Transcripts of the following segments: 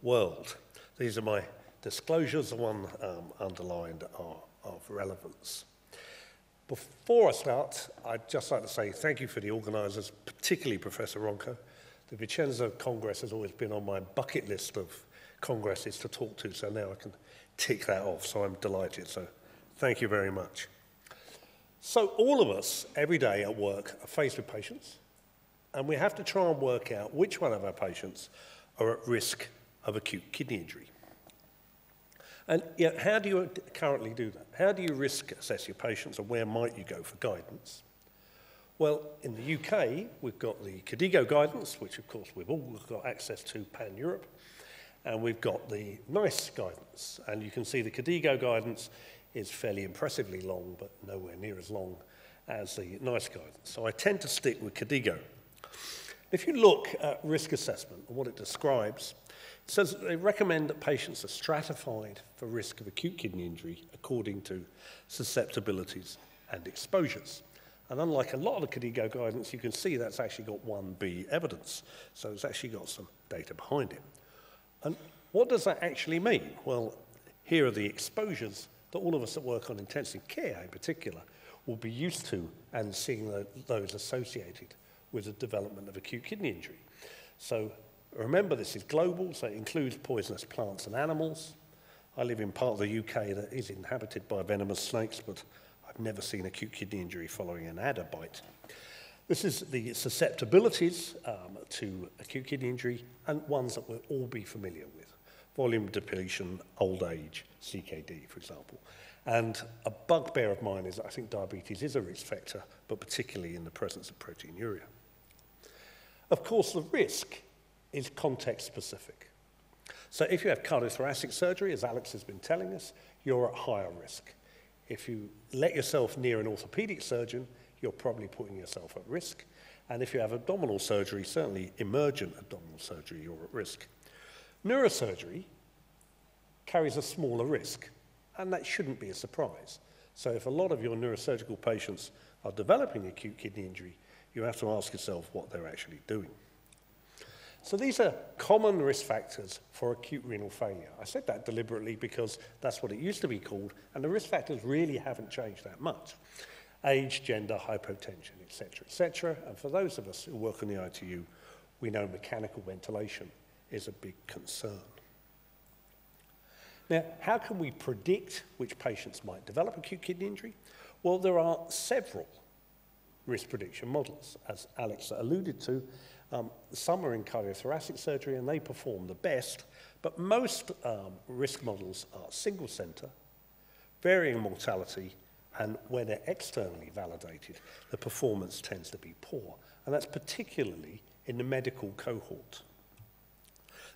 world. These are my disclosures. The one underlined are of relevance. Before I start, I'd just like to say thank you for the organisers, particularly Professor Ronco. The Vicenza Congress has always been on my bucket list of congresses to talk to, so now I can tick that off, so I'm delighted. So thank you very much. So all of us, every day at work, are faced with patients, and we have to try and work out which one of our patients are at risk of acute kidney injury. And yet, how do you currently do that? How do you risk assess your patients, and where might you go for guidance? Well, in the UK, we've got the KDIGO guidance, which of course we've all got access to pan-Europe, and we've got the NICE guidance. And you can see the KDIGO guidance is fairly impressively long, but nowhere near as long as the NICE guidance. So I tend to stick with KDIGO. If you look at risk assessment and what it describes, it says that they recommend that patients are stratified for risk of acute kidney injury according to susceptibilities and exposures. And unlike a lot of the KDIGO guidance, you can see that's actually got 1B evidence. So it's actually got some data behind it. And what does that actually mean? Well, here are the exposures that all of us that work on intensive care in particular will be used to and seeing those associated with the development of acute kidney injury. So remember, this is global, so it includes poisonous plants and animals. I live in part of the UK that is inhabited by venomous snakes, but I've never seen acute kidney injury following an adder bite. This is the susceptibilities to acute kidney injury and ones that we'll all be familiar with. Volume depletion, old age, CKD, for example. And a bugbear of mine is that I think diabetes is a risk factor, but particularly in the presence of proteinuria. Of course, the risk is context specific. So if you have cardiothoracic surgery, as Alex has been telling us, you're at higher risk. If you let yourself near an orthopedic surgeon, you're probably putting yourself at risk. And if you have abdominal surgery, certainly emergent abdominal surgery, you're at risk. Neurosurgery carries a smaller risk, and that shouldn't be a surprise. So if a lot of your neurosurgical patients are developing acute kidney injury, you have to ask yourself what they're actually doing. So these are common risk factors for acute renal failure. I said that deliberately because that's what it used to be called, and the risk factors really haven't changed that much. Age, gender, hypotension, etc. And for those of us who work in the ITU, we know mechanical ventilation is a big concern. Now, how can we predict which patients might develop acute kidney injury? Well, there are several risk prediction models, as Alex alluded to. Some are in cardiothoracic surgery and they perform the best, but most risk models are single center, varying mortality, and where they're externally validated, the performance tends to be poor, and that's particularly in the medical cohort.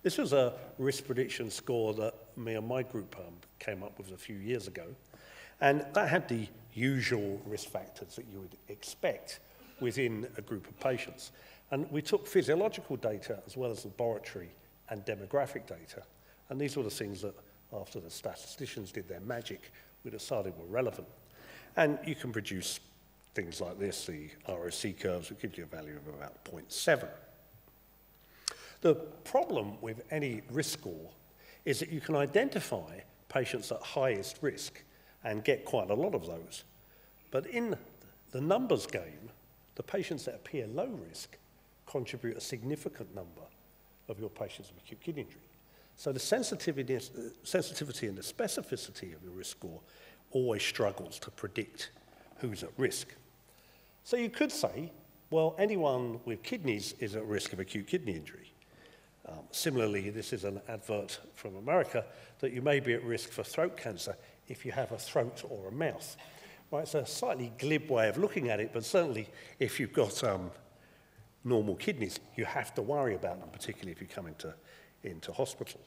This was a risk prediction score that me and my group came up with a few years ago, and that had the usual risk factors that you would expect within a group of patients. And we took physiological data as well as laboratory and demographic data, and these were the things that, after the statisticians did their magic, we decided were relevant. And you can produce things like this, the ROC curves, which gives you a value of about 0.7. The problem with any risk score is that you can identify patients at highest risk and get quite a lot of those. But in the numbers game, the patients that appear low risk contribute a significant number of your patients with acute kidney injury. So the sensitivity and the specificity of your risk score always struggles to predict who's at risk. So you could say, well, anyone with kidneys is at risk of acute kidney injury. Similarly, this is an advert from America that you may be at risk for throat cancer if you have a throat or a mouth. Right, it's a slightly glib way of looking at it, but certainly if you've got normal kidneys, you have to worry about them, particularly if you come into hospital.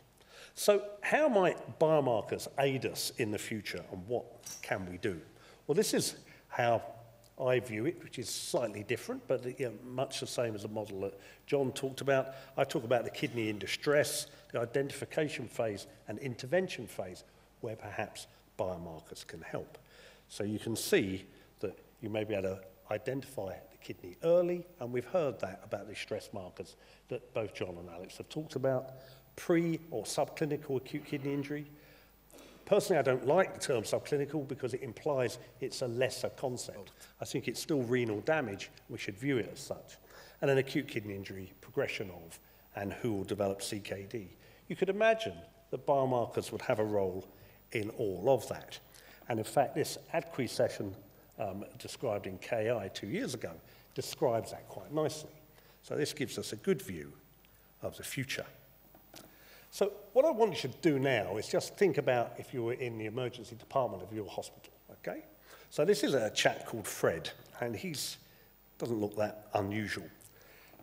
So how might biomarkers aid us in the future, and what can we do? Well, this is how I view it, which is slightly different, but much the same as the model that John talked about. I talk about the kidney in distress, the identification phase and intervention phase, where perhaps biomarkers can help. So you can see that you may be able to identify the kidney early, and we've heard that about the stress markers that both John and Alex have talked about, pre- or subclinical acute kidney injury. Personally, I don't like the term subclinical because it implies it's a lesser concept. I think it's still renal damage. We should view it as such. And an acute kidney injury, progression of, and who will develop CKD. You could imagine that biomarkers would have a role in all of that. And in fact, this AKI session described in KI 2 years ago describes that quite nicely. So this gives us a good view of the future. So what I want you to do now is just think about if you were in the emergency department of your hospital, okay? So this is a chap called Fred, and doesn't look that unusual.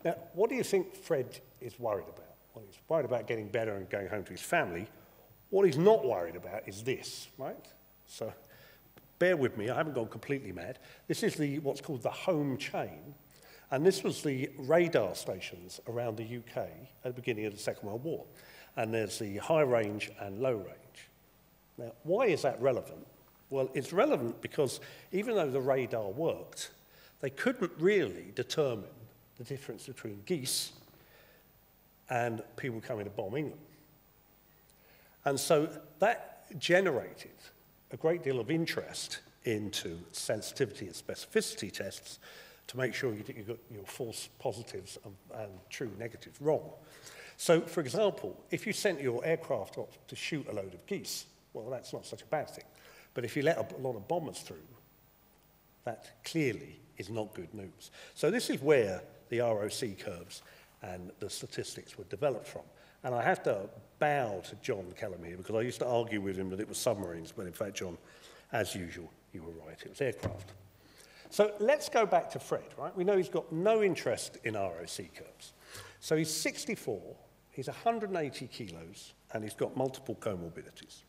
Now, what do you think Fred is worried about? Well, he's worried about getting better and going home to his family. What he's not worried about is this, right? So bear with me, I haven't gone completely mad. This is what's called the home chain, and this was the radar stations around the UK at the beginning of the Second World War. And there's the high range and low range. Now, why is that relevant? Well, it's relevant because even though the radar worked, they couldn't really determine the difference between geese and people coming to bomb England. And so that generated a great deal of interest into sensitivity and specificity tests to make sure you got your false positives and true negatives wrong. So, for example, if you sent your aircraft up to shoot a load of geese, well, that's not such a bad thing. But if you let a lot of bombers through, that clearly is not good news. So this is where the ROC curves and the statistics were developed from. And I have to bow to John Kellum here, because I used to argue with him that it was submarines, but in fact, John, as usual, you were right, it was aircraft. So let's go back to Fred, right? We know he's got no interest in ROC curves. So he's 64, he's 180 kilos, and he's got multiple comorbidities.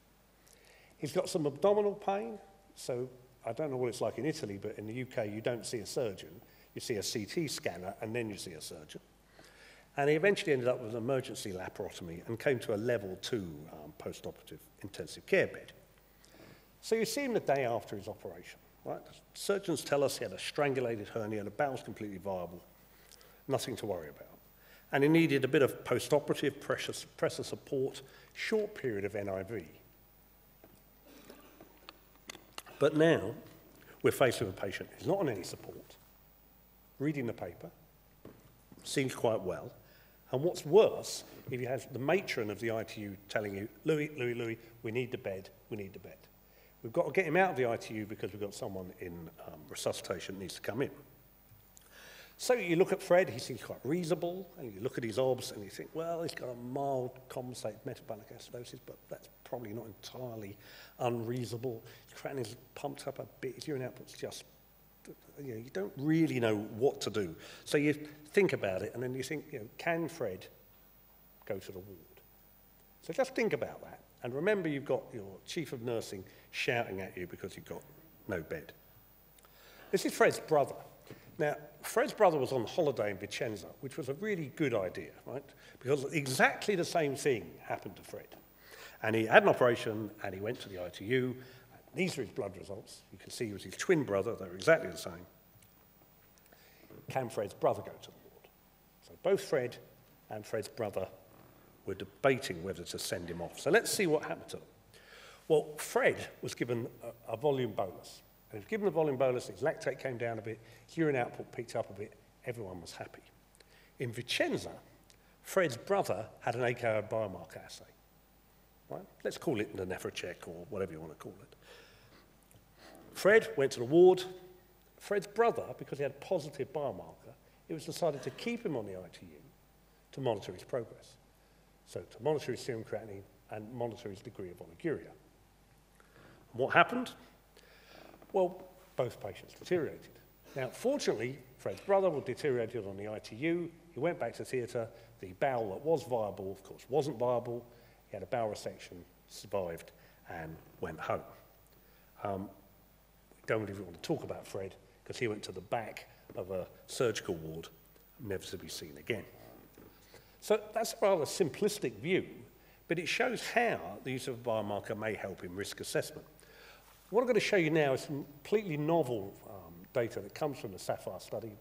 He's got some abdominal pain, so I don't know what it's like in Italy, but in the UK, you don't see a surgeon. You see a CT scanner, and then you see a surgeon. And he eventually ended up with an emergency laparotomy and came to a level 2 post-operative intensive care bed. So you see him the day after his operation, right? The surgeons tell us he had a strangulated hernia, the bowel's completely viable, nothing to worry about. And he needed a bit of post-operative pressor support, short period of NIV. But now we're faced with a patient who's not on any support, reading the paper, seems quite well. And what's worse, if you have the matron of the ITU telling you, Louis, we need the bed, we need the bed. We've got to get him out of the ITU because we've got someone in resuscitation that needs to come in. So you look at Fred, he seems quite reasonable, and you look at his obs and you think, well, he's got a mild compensated metabolic acidosis, but that's probably not entirely unreasonable. His creatinine is pumped up a bit, his urine output's just, you don't really know what to do. So you think about it, and then you think, can Fred go to the ward? So just think about that. And remember, you've got your chief of nursing shouting at you because you've got no bed. This is Fred's brother. Now, Fred's brother was on holiday in Vicenza, which was a really good idea, right? Because exactly the same thing happened to Fred. And he had an operation, and he went to the ITU. These are his blood results. You can see he was his twin brother. They were exactly the same. Can Fred's brother go to the ward? So both Fred and Fred's brother were debating whether to send him off. So let's see what happened to them. Well, Fred was given a volume bolus. And he was given a volume bolus, his lactate came down a bit, his urine output picked up a bit, everyone was happy. In Vicenza, Fred's brother had an AKI biomarker assay. Right? Let's call it the nephrocheck or whatever you want to call it. Fred went to the ward. Fred's brother, because he had a positive biomarker, it was decided to keep him on the ITU to monitor his progress. So to monitor his serum creatinine and monitor his degree of oliguria. And what happened? Well, both patients deteriorated. Now, fortunately, Fred's brother was deteriorated on the ITU. He went back to theatre. The bowel that was viable, of course, wasn't viable. He had a bowel resection, survived, and went home. Don't really want to talk about Fred because he went to the back of a surgical ward, never to be seen again. So that's a rather simplistic view, but it shows how the use of a biomarker may help in risk assessment. What I'm going to show you now is some completely novel data that comes from the SAPPHIRE study,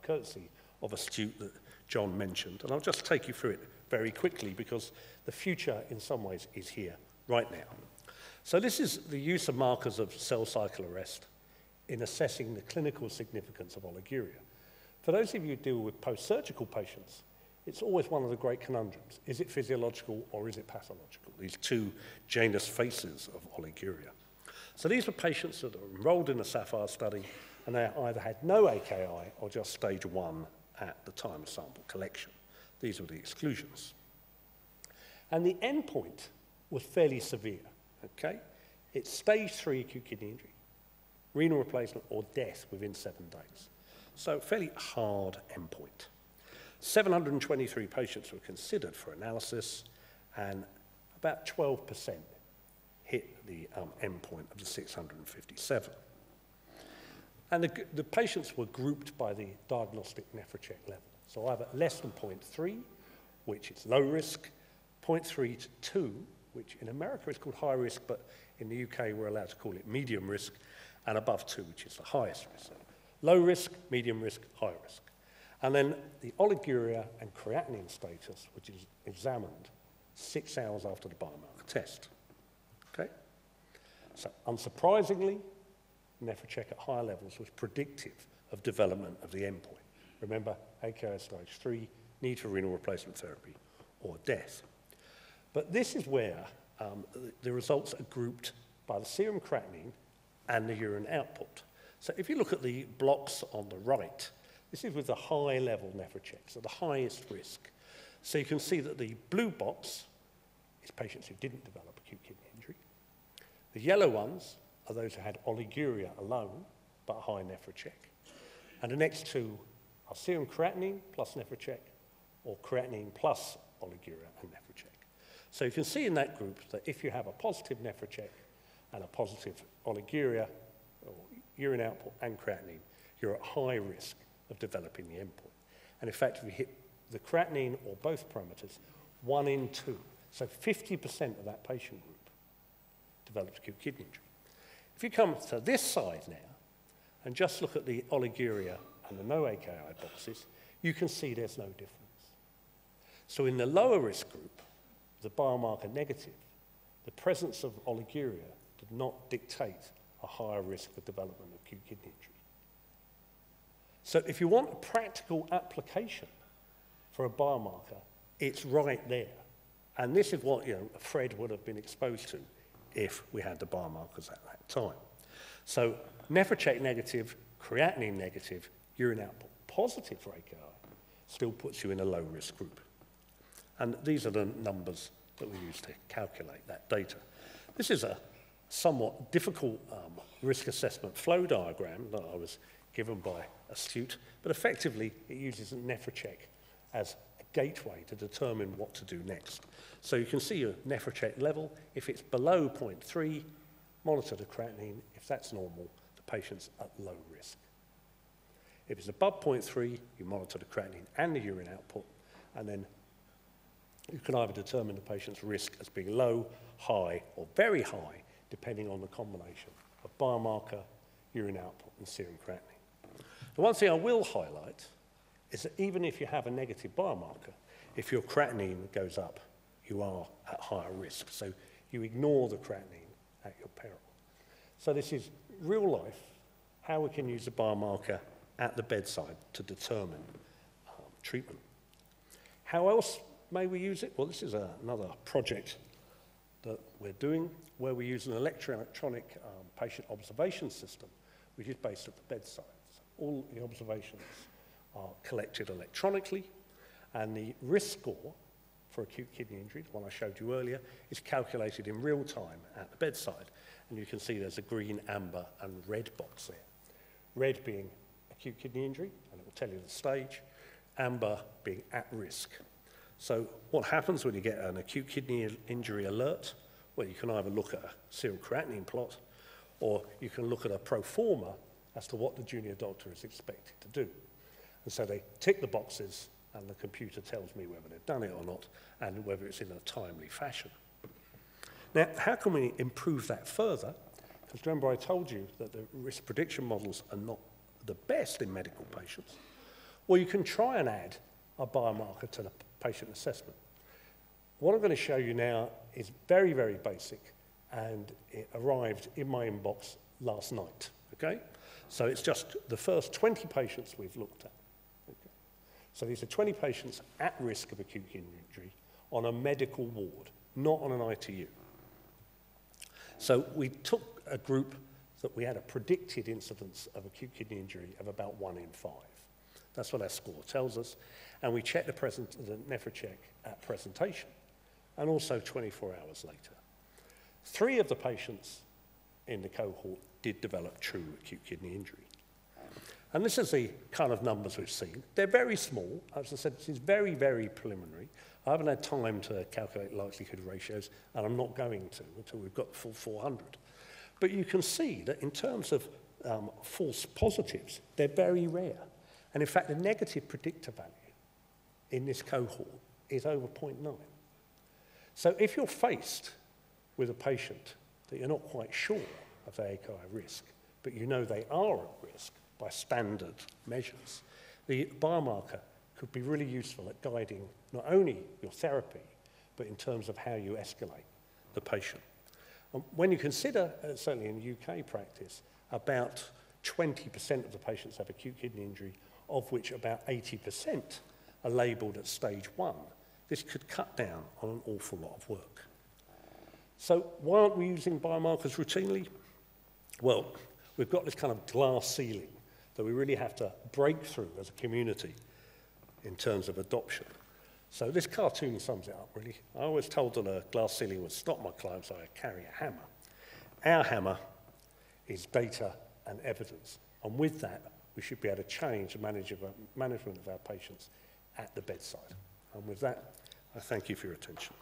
courtesy of a student that John mentioned, and I'll just take you through it very quickly because the future in some ways is here right now. So this is the use of markers of cell cycle arrest in assessing the clinical significance of oliguria. For those of you who deal with post-surgical patients, it's always one of the great conundrums. Is it physiological or is it pathological? These two Janus faces of oliguria. So these were patients that are enrolled in the SAPPHIRE study and they either had no AKI or just stage 1 at the time of sample collection. These were the exclusions. And the endpoint was fairly severe, okay? It's stage 3 acute kidney injury, renal replacement or death within 7 days. So fairly hard endpoint. 723 patients were considered for analysis and about 12% hit the endpoint of the 657. And the patients were grouped by the diagnostic nephrocheck level. So either less than 0.3, which is low risk, 0.3 to 2, which in America is called high risk, but in the UK we're allowed to call it medium risk, and above 2, which is the highest risk. So low risk, medium risk, high risk. And then the oliguria and creatinine status, which is examined 6 hours after the biomarker test. Okay? So unsurprisingly, nephrocheck at higher levels was predictive of development of the endpoint. Remember, AKI stage 3, need for renal replacement therapy, or death. But this is where the results are grouped by the serum creatinine and the urine output. So if you look at the blocks on the right, this is with the high-level nephrocheck, so the highest risk. So you can see that the blue box is patients who didn't develop acute kidney injury. The yellow ones are those who had oliguria alone, but a high nephrocheck. And the next two are serum creatinine plus nephrocheck, or creatinine plus oliguria and nephrocheck. So you can see in that group that if you have a positive nephrocheck and a positive oliguria, or urine output and creatinine, you're at high risk of developing the endpoint. And in fact, if you hit the creatinine or both parameters, 1 in 2, so 50% of that patient group develops acute kidney injury. If you come to this side now and just look at the oliguria and the no AKI boxes, you can see there's no difference. So in the lower risk group, the biomarker negative, the presence of oliguria did not dictate a higher risk for development of acute kidney injury. So if you want a practical application for a biomarker, it's right there. And this is what Fred would have been exposed to if we had the biomarkers at that time. So nephrocheck negative, creatinine negative, urine output positive for AKI still puts you in a low risk group. And these are the numbers that we use to calculate that data. This is a somewhat difficult risk assessment flow diagram that I was given by Astute, but effectively it uses a nephrocheck as a gateway to determine what to do next. So you can see your nephrocheck level. If it's below 0.3, monitor the creatinine. If that's normal, the patient's at low risk. If it's above 0.3, you monitor the creatinine and the urine output, and then you can either determine the patient's risk as being low, high, or very high, depending on the combination of biomarker, urine output, and serum creatinine. The one thing I will highlight is that even if you have a negative biomarker, if your creatinine goes up, you are at higher risk. So you ignore the creatinine at your peril. So this is real life, how we can use a biomarker at the bedside to determine treatment. How else may we use it? Well, this is another project that we're doing where we use an electronic patient observation system, which is based at the bedside. So all the observations are collected electronically, and the risk score for acute kidney injury, the one I showed you earlier, is calculated in real time at the bedside. And you can see there's a green, amber, and red box there. Red being acute kidney injury, and it will tell you the stage. Amber being at risk. So what happens when you get an acute kidney injury alert? Well, you can either look at a serum creatinine plot, or you can look at a pro forma as to what the junior doctor is expected to do. And so they tick the boxes, and the computer tells me whether they've done it or not, and whether it's in a timely fashion. Now, how can we improve that further? Because remember I told you that the risk prediction models are not the best in medical patients. Well, you can try and add a biomarker to the patient assessment. What I'm going to show you now is very, very basic, and it arrived in my inbox last night, okay? So it's just the first 20 patients we've looked at. Okay? So these are 20 patients at risk of acute kidney injury on a medical ward, not on an ITU. So we took a group that we had a predicted incidence of acute kidney injury of about 1 in 5. That's what our score tells us. And we checked the nephrocheck at presentation, and also 24 hours later. 3 of the patients in the cohort did develop true acute kidney injury. And this is the kind of numbers we've seen. They're very small. As I said, this is very, very preliminary. I haven't had time to calculate likelihood ratios, and I'm not going to until we've got the full 400. But you can see that in terms of false positives, they're very rare. And in fact, the negative predictor value in this cohort is over 0.9. So if you're faced with a patient that you're not quite sure of their AKI risk, but you know they are at risk by standard measures, the biomarker could be really useful at guiding not only your therapy, but in terms of how you escalate the patient. And when you consider, certainly in UK practice, about 20% of the patients have acute kidney injury, of which about 80% are labelled at stage 1, this could cut down on an awful lot of work. So why aren't we using biomarkers routinely? Well, we've got this kind of glass ceiling that we really have to break through as a community in terms of adoption. So this cartoon sums it up, really. I always told that a glass ceiling would stop my clients, so I carry a hammer. Our hammer is data and evidence, and with that, we should be able to change the management of our patients at the bedside. And with that, I thank you for your attention.